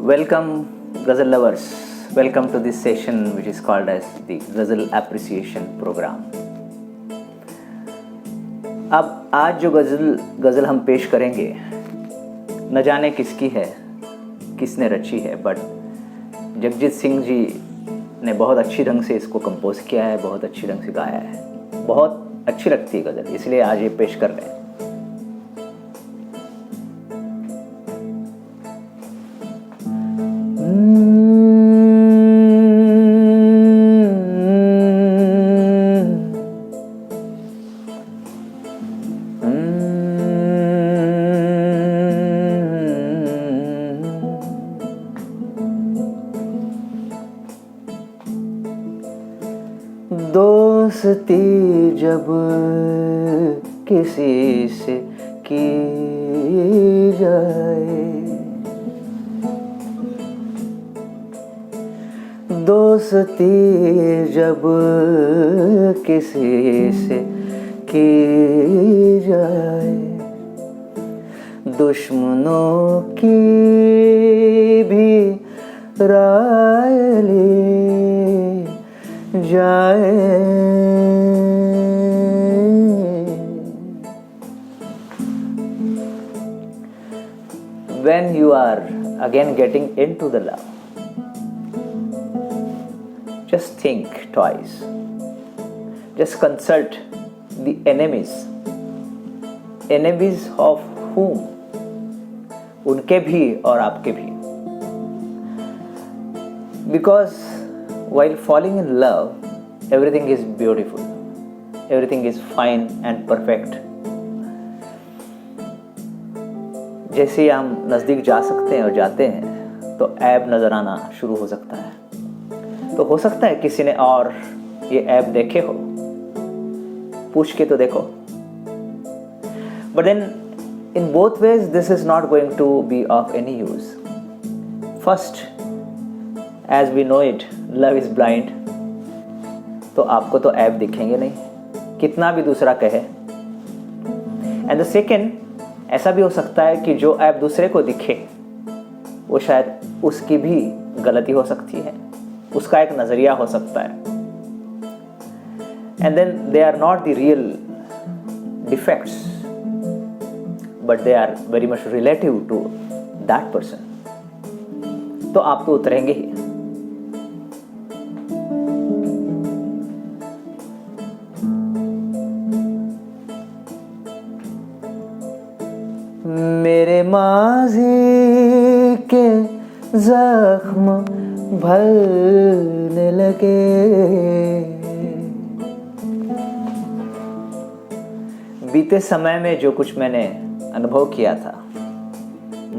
Welcome, Ghazal lovers. Welcome to this session which is called as the Ghazal Appreciation Program. अब आज जो गज़ल हम पेश करेंगे न जाने किसकी है, किसने रची है, बट जगजीत सिंह जी ने बहुत अच्छी ढंग से इसको कंपोज किया है, बहुत अच्छी ढंग से गाया है, बहुत अच्छी लगती है गज़ल, इसलिए आज ये पेश कर रहे हैं। दोस्ती जब किसी से की जाए, दोस्ती जब किसी से की जाए, दुश्मनों की भी राय ली जाए। When you are again getting into the love, just think twice. Just consult the enemies. Enemies of whom? उनके भी और आपके भी. Because while falling in love, everything is beautiful. Everything is fine and perfect. जैसे ही हम नज़दीक जा सकते हैं और जाते हैं तो ऐब नज़र आना शुरू हो सकता है। तो हो सकता है किसी ने और ये ऐब देखे हो, पूछ के तो देखो। But then in both ways this is not going to be of any use. First, as we know it, love is blind. तो आपको तो ऐब दिखेंगे नहीं, कितना भी दूसरा कहे। And the second, ऐसा भी हो सकता है कि जो ऐब दूसरे को दिखे वो शायद उसकी भी गलती हो सकती है, उसका एक नज़रिया हो सकता है। And then they are not the real defects, but they are very much relative to that person. तो आप तो उतरेंगे ही। मेरे माज़ी के ज़ख्म भरने लगे, बीते समय में जो कुछ मैंने अनुभव किया था,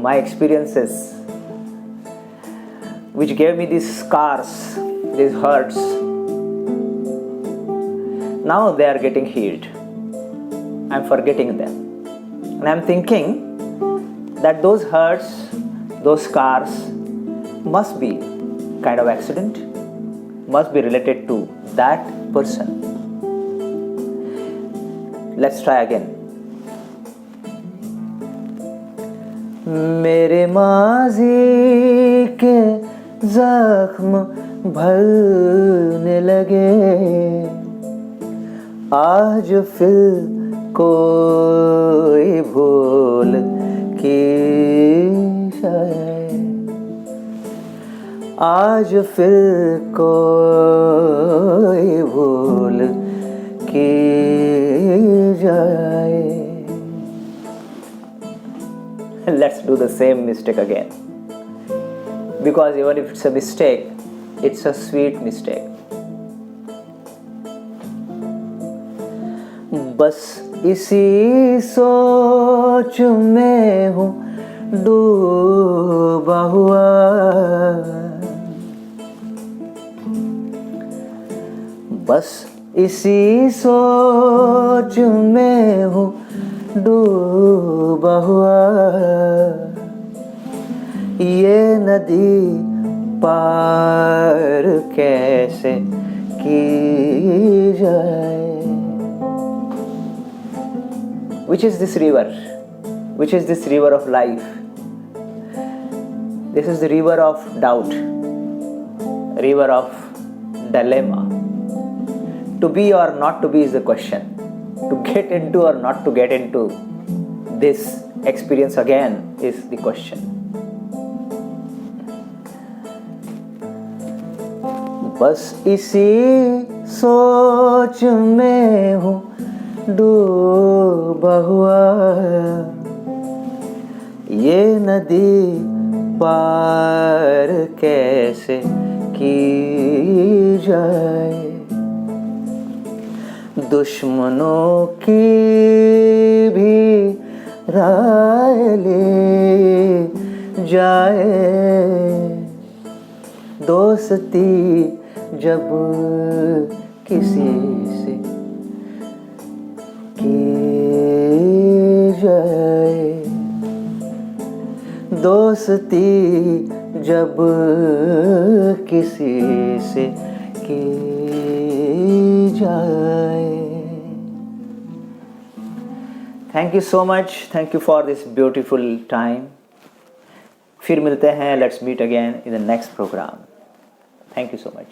my experiences which gave me these scars, these hurts, now they are getting healed. I'm forgetting them. And I'm thinking that those hurts, those scars must be kind of accident, must be related to that person. Let's try again. मेरे माज़ी के ज़ख्म भरने लगे, आज फिर कोई भूल की जाए, आज फिर कोई भूल की जाए। Let's do the same mistake again, because even if it's a mistake, it's a sweet mistake. बस इसी सोच में हूँ डूबा हुआ, बस इसी सोच में हूँ डूबा हुआ, ये नदी पार कैसे की जाए। Which is this river? Which is this river of life? This is the river of doubt, river of dilemma. To be or not to be is the question. To get into or not to get into this experience again is the question. बस इसी सोच में हूँ डूबा हुआ, ये नदी पार कैसे की जाए। दुश्मनों की भी राय ले जाए, दोस्ती जब किसी से की जाए, दोस्ती जब किसी से की जाए। Thank you so much, thank you for this beautiful time. फिर मिलते हैं, let's meet again in the next programme. Thank you so much.